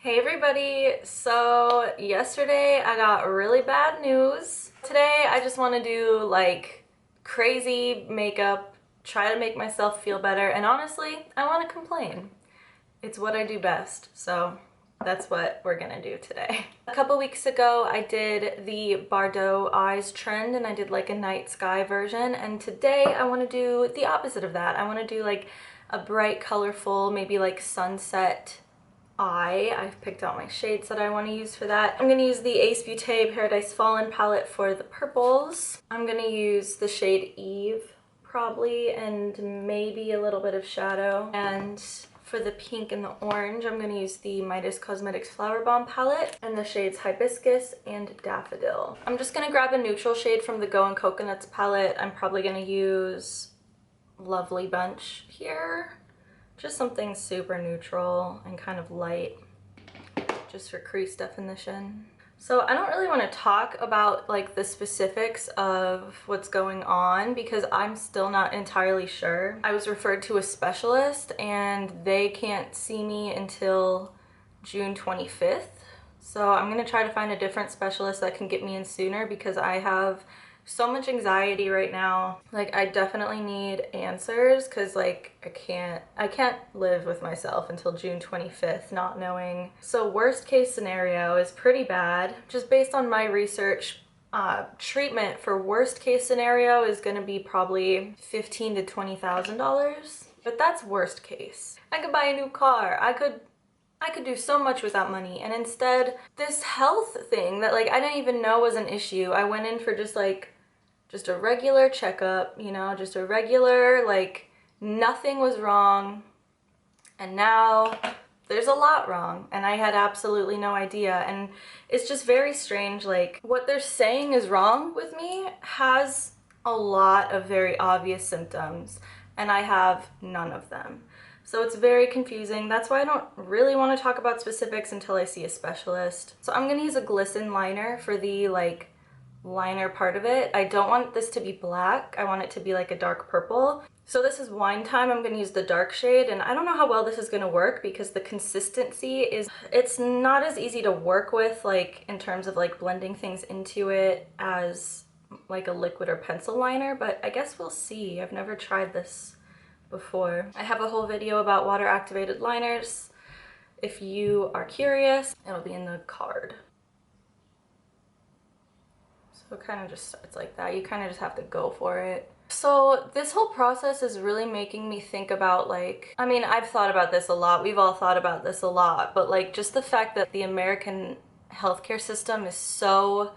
Hey everybody, so yesterday I got really bad news. Today I just want to do like crazy makeup, try to make myself feel better, and honestly, I want to complain. It's what I do best, so that's what we're gonna do today. A couple weeks ago I did the Bardot eyes trend and I did like a night sky version, and today I want to do the opposite of that. I want to do like a bright, colorful, maybe like sunset eye. I've picked out my shades that I want to use for that. I'm going to use the Ace Beauté Paradise Fallen palette for the purples. I'm going to use the shade Eve probably, and maybe a little bit of shadow. And for the pink and the orange, I'm going to use the Midas Cosmetics Flower Bomb palette and the shades Hibiscus and Daffodil. I'm just going to grab a neutral shade from the Go and Coconuts palette. I'm probably going to use Lovely Bunch here. Just something super neutral and kind of light, just for crease definition. So I don't really want to talk about like the specifics of what's going on because I'm still not entirely sure. I was referred to a specialist and they can't see me until June 25th. So I'm going to try to find a different specialist that can get me in sooner because I have so much anxiety right now. Like, I definitely need answers because like I can't live with myself until June 25th not knowing. So worst case scenario is pretty bad. Just based on my research, treatment for worst case scenario is going to be probably $15,000 to $20,000, but that's worst case. I could buy a new car. I could do so much with that money, and instead this health thing that like I didn't even know was an issue. I went in for just a regular checkup, you know, just a regular, like nothing was wrong, and now there's a lot wrong and I had absolutely no idea. And it's just very strange, like what they're saying is wrong with me has a lot of very obvious symptoms and I have none of them. So it's very confusing. That's why I don't really want to talk about specifics until I see a specialist. So I'm going to use a glisten liner for the like liner part of it. I don't want this to be black. I want it to be like a dark purple. So this is Wine Time. I'm going to use the dark shade, and I don't know how well this is going to work because the consistency is, it's not as easy to work with like in terms of like blending things into it as like a liquid or pencil liner, but I guess we'll see. I've never tried this before. I have a whole video about water activated liners. If you are curious, it'll be in the card. So it kind of just starts like that. You kind of just have to go for it. So this whole process is really making me think about like, I mean, I've thought about this a lot. We've all thought about this a lot, but like just the fact that the American healthcare system is so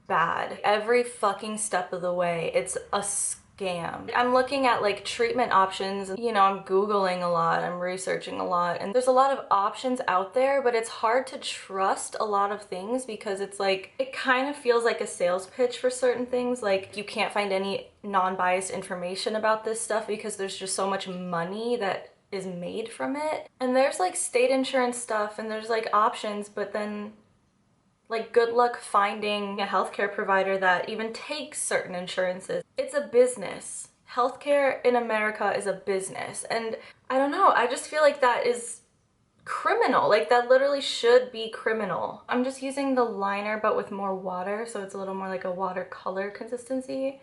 bad. Every fucking step of the way, it's a scam. I'm looking at like treatment options, you know, I'm Googling a lot, I'm researching a lot, and there's a lot of options out there, but it's hard to trust a lot of things because it's like, it kind of feels like a sales pitch for certain things. Like you can't find any non-biased information about this stuff because there's just so much money that is made from it. And there's like state insurance stuff and there's like options, but then like good luck finding a healthcare provider that even takes certain insurances. It's a business. Healthcare in America is a business, and I don't know, I just feel like that is criminal. Like that literally should be criminal. I'm just using the liner but with more water, so it's a little more like a watercolor consistency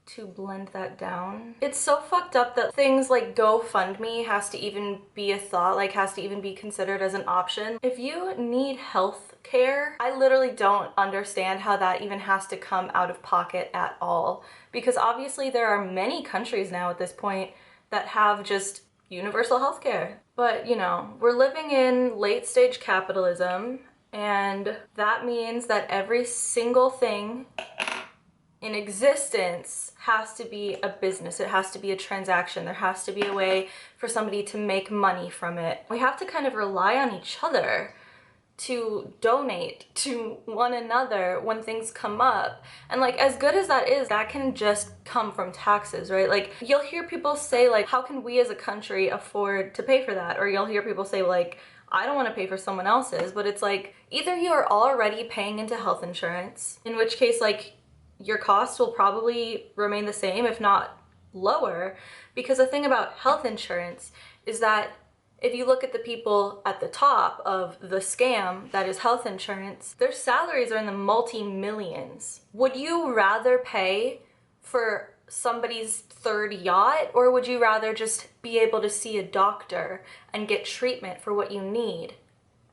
to blend that down. It's so fucked up that things like GoFundMe has to even be a thought, like has to even be considered as an option. If you need health care, I literally don't understand how that even has to come out of pocket at all, because obviously there are many countries now at this point that have just universal health care. But you know, we're living in late stage capitalism, and that means that every single thing in existence has to be a business. It has to be a transaction. There has to be a way for somebody to make money from it. We have to kind of rely on each other to donate to one another when things come up. And like, as good as that is, that can just come from taxes, right? Like you'll hear people say like, how can we as a country afford to pay for that? Or you'll hear people say like, I don't want to pay for someone else's. But it's like, either you are already paying into health insurance, in which case like your costs will probably remain the same, if not lower, because the thing about health insurance is that If you look at the people at the top of the scam that is health insurance, their salaries are in the multi-millions. Would you rather pay for somebody's third yacht, or would you rather just be able to see a doctor and get treatment for what you need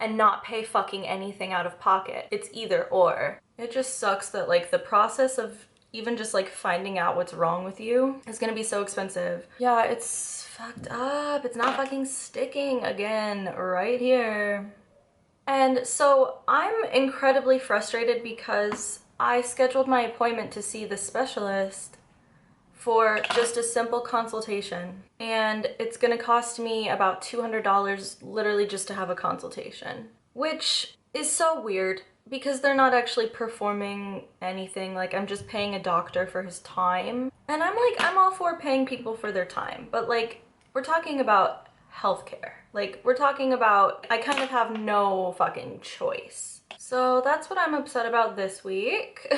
and not pay fucking anything out of pocket? It's either or. It just sucks that like the process of even just like finding out what's wrong with you is gonna be so expensive. Yeah, it's fucked up. It's not fucking sticking again right here. And so I'm incredibly frustrated because I scheduled my appointment to see the specialist for just a simple consultation, and it's gonna cost me about $200 literally just to have a consultation, which is so weird because they're not actually performing anything. Like, I'm just paying a doctor for his time, and I'm all for paying people for their time, but like, we're talking about healthcare. Like, we're talking about, I kind of have no fucking choice. So that's what I'm upset about this week.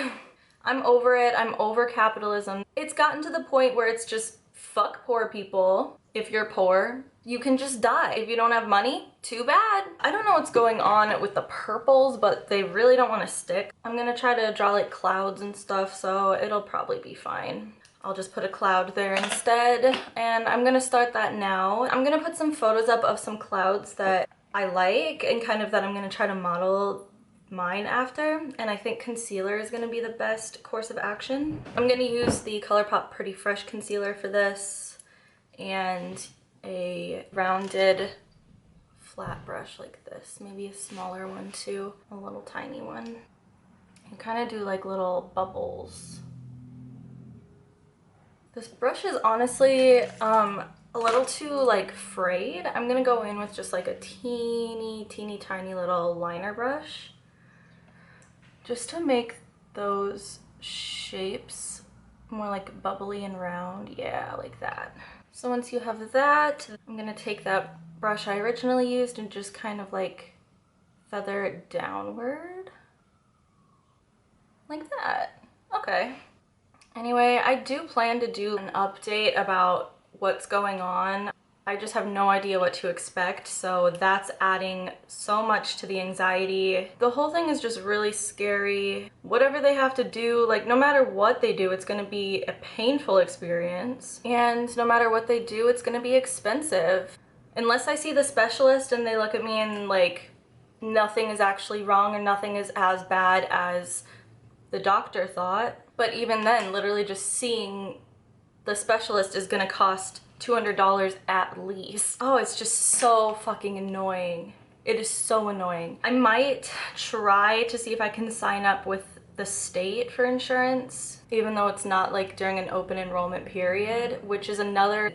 I'm over it. I'm over capitalism. It's gotten to the point where it's just fuck poor people. If you're poor, you can just die. If you don't have money, too bad. I don't know what's going on with the purples, but they really don't want to stick. I'm gonna try to draw like clouds and stuff, so it'll probably be fine. I'll just put a cloud there instead, and I'm gonna start that now. I'm gonna put some photos up of some clouds that I like and kind of that I'm gonna try to model mine after, and I think concealer is gonna be the best course of action. I'm gonna use the ColourPop Pretty Fresh concealer for this, and a rounded flat brush like this, maybe a smaller one too, a little tiny one, and kind of do like little bubbles. This brush is honestly a little too like frayed. I'm gonna go in with just like a teeny tiny little liner brush just to make those shapes more like bubbly and round. Yeah, like that. So once you have that, I'm gonna take that brush I originally used and just kind of like feather it downward. Like that. Okay. Anyway, I do plan to do an update about what's going on. I just have no idea what to expect, so that's adding so much to the anxiety. The whole thing is just really scary. Whatever they have to do, like no matter what they do, it's gonna be a painful experience. And no matter what they do, it's gonna be expensive. Unless I see the specialist and they look at me and like nothing is actually wrong or nothing is as bad as the doctor thought. But even then, literally just seeing the specialist is gonna cost $200 at least. Oh, it's just so fucking annoying. It is so annoying. I might try to see if I can sign up with the state for insurance, even though it's not like during an open enrollment period, which is another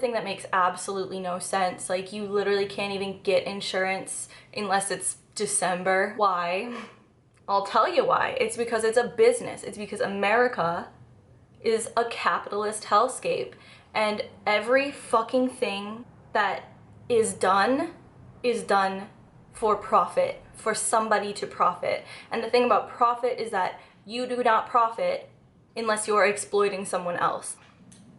thing that makes absolutely no sense. Like, you literally can't even get insurance unless it's December. Why? I'll tell you why. It's because it's a business. It's because America is a capitalist hellscape, and every fucking thing that is done for profit, for somebody to profit. And the thing about profit is that you do not profit unless you're exploiting someone else.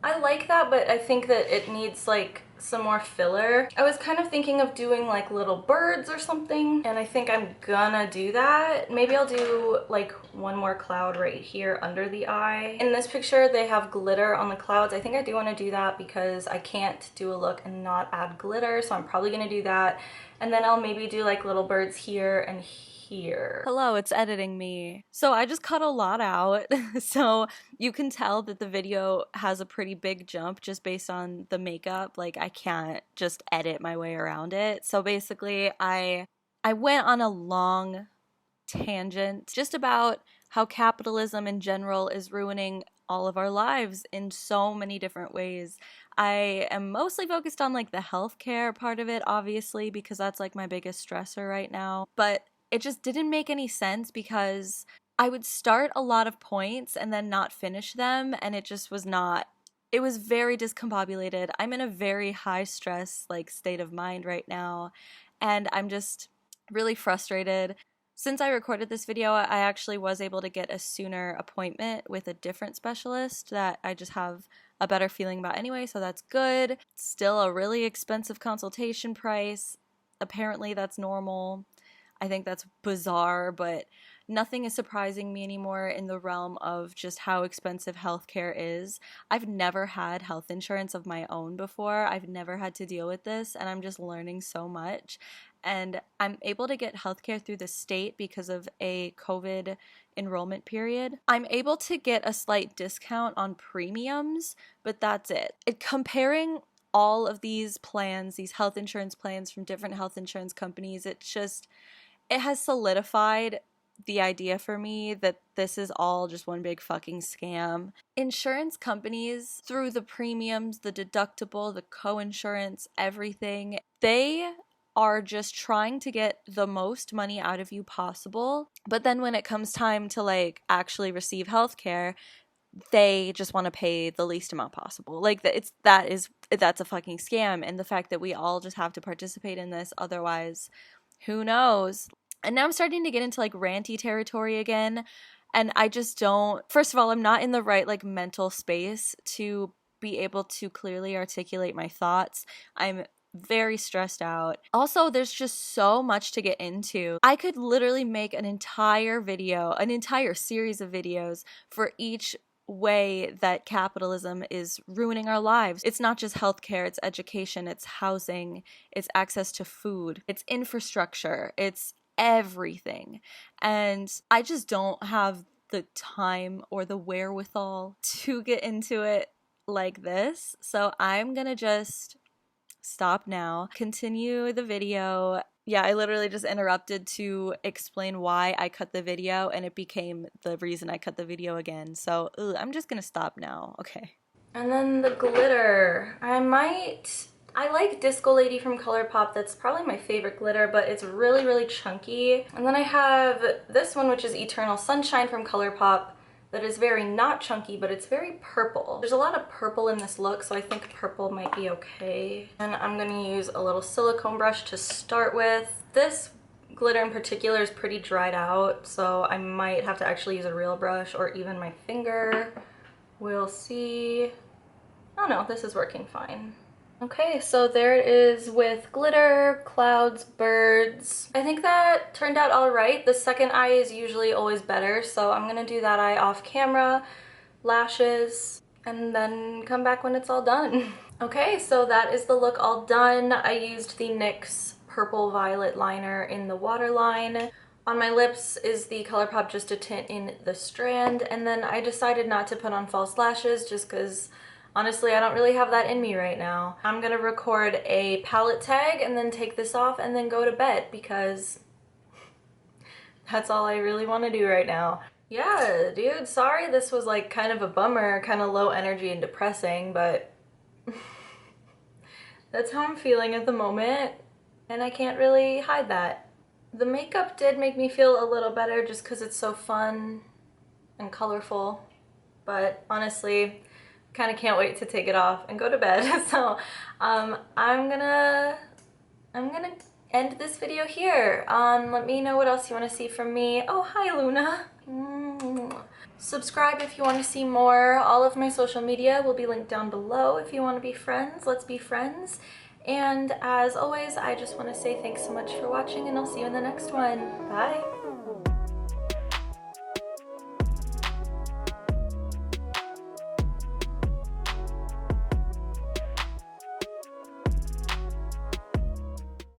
I like that, but I think that it needs like some more filler. I was kind of thinking of doing like little birds or something, and I think I'm gonna do that. Maybe I'll do like one more cloud right here under the eye. In this picture they have glitter on the clouds. I think I do want to do that because I can't do a look and not add glitter, so I'm probably gonna do that. And then I'll maybe do like little birds here and here. Hello, it's editing me. So I just cut a lot out, so you can tell that the video has a pretty big jump just based on the makeup. Like, I can't just edit my way around it. So basically I went on a long tangent just about how capitalism in general is ruining all of our lives in so many different ways. I am mostly focused on like the healthcare part of it, obviously, because that's like my biggest stressor right now. But it just didn't make any sense because I would start a lot of points and then not finish them, and it just was not, it was very discombobulated. I'm in a very high stress like state of mind right now, and I'm just really frustrated. Since I recorded this video, I actually was able to get a sooner appointment with a different specialist that I just have a better feeling about anyway, so that's good. Still a really expensive consultation price. Apparently that's normal. I think that's bizarre, but nothing is surprising me anymore in the realm of just how expensive healthcare is. I've never had health insurance of my own before. I've never had to deal with this, and I'm just learning so much. And I'm able to get healthcare through the state because of a COVID enrollment period. I'm able to get a slight discount on premiums, but that's it. Comparing all of these plans, these health insurance plans from different health insurance companies, it has solidified the idea for me that this is all just one big fucking scam. Insurance companies, through the premiums, the deductible, the co-insurance, everything, they are just trying to get the most money out of you possible. But then when it comes time to like actually receive healthcare, they just want to pay the least amount possible. Like that's a fucking scam. And the fact that we all just have to participate in this, otherwise, who knows? And now I'm starting to get into like ranty territory again. And I just don't, first of all, I'm not in the right like mental space to be able to clearly articulate my thoughts. I'm very stressed out. Also, there's just so much to get into. I could literally make an entire series of videos for each way that capitalism is ruining our lives. It's not just healthcare, it's education, it's housing, it's access to food, it's infrastructure, it's everything. And I just don't have the time or the wherewithal to get into it like this. So I'm gonna just stop now, continue the video. Yeah, I literally just interrupted to explain why I cut the video, and it became the reason I cut the video again. So I'm just gonna stop now. Okay. And then the glitter. I like Disco Lady from ColourPop. That's probably my favorite glitter, but it's really, really chunky. And then I have this one, which is Eternal Sunshine from ColourPop. That is very not chunky, but it's very purple. There's a lot of purple in this look, so I think purple might be okay. And I'm gonna use a little silicone brush to start with. This glitter in particular is pretty dried out, so I might have to actually use a real brush or even my finger. We'll see. Oh no, this is working fine. Okay, so there it is with glitter, clouds, birds. I think that turned out all right. The second eye is usually always better, so I'm gonna do that eye off camera, lashes, and then come back when it's all done. Okay, so that is the look all done. I used the NYX Purple Violet liner in the waterline. On my lips is the ColourPop Just a Tint in the Strand, and then I decided not to put on false lashes just because honestly, I don't really have that in me right now. I'm gonna record a palette tag and then take this off and then go to bed because that's all I really want to do right now. Yeah, dude, sorry this was like kind of a bummer, kind of low energy and depressing, but that's how I'm feeling at the moment, and I can't really hide that. The makeup did make me feel a little better just because it's so fun and colorful, but honestly, kind of can't wait to take it off and go to bed. So I'm gonna end this video here. Let me know what else you want to see from me. Oh, hi Luna. Subscribe if you want to see more. All of my social media will be linked down below if you want to be friends. Let's be friends. And as always, I just want to say thanks so much for watching, and I'll see you in the next one. Bye.